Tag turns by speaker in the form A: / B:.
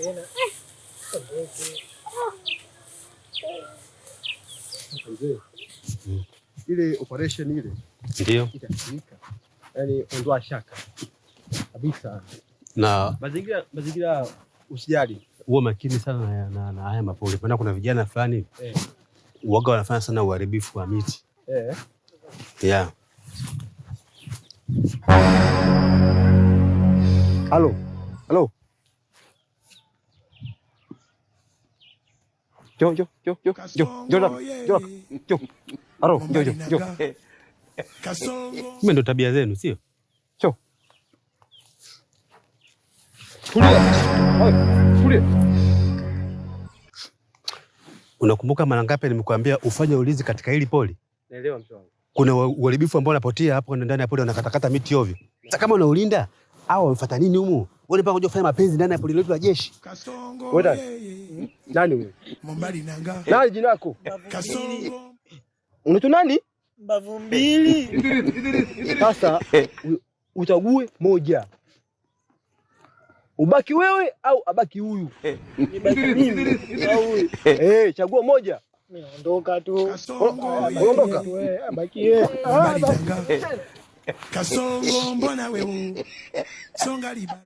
A: tena. Ile operation ile
B: ndio
A: itafanyika. Yaani ondoa shaka kabisa.
B: Na
A: mazingira usijali.
B: Uwe makini sana na haya mapori. Maana kuna vijana fulani uoga wanafanya sana uharibifu wa miti. Yeah.
A: Halo. Jo. Halo, jo.
B: Ndo tabia zenu, sio?
A: Tulia.
B: Unakumbuka mara ngapi nimekuambia ufanye ulinzi katika hili poli?
A: Naelewa mtu wangu.
B: Kuna uharibifu ambao unapotea hapo ndani ya poli, wanakatakata miti ovyo. Sasa kama unaulinda au wamefuata nini humu? Wewe mpaka unje kufanya mapenzi ndani ya poli letu la jeshi.
A: Wewe nani wewe? Nani jina lako?
C: Kasongo.
A: Unaitwa nani?
C: Mbavu mbili.
A: Sasa uchague moja. Ubaki wewe au abaki huyu?
C: Nibaki mimi au huyu?
A: Chagua moja.
C: Mimi naondoka tu.
A: Unaondoka?
C: Abaki yeye.
D: Kasongo mbona wewe? Songa liba.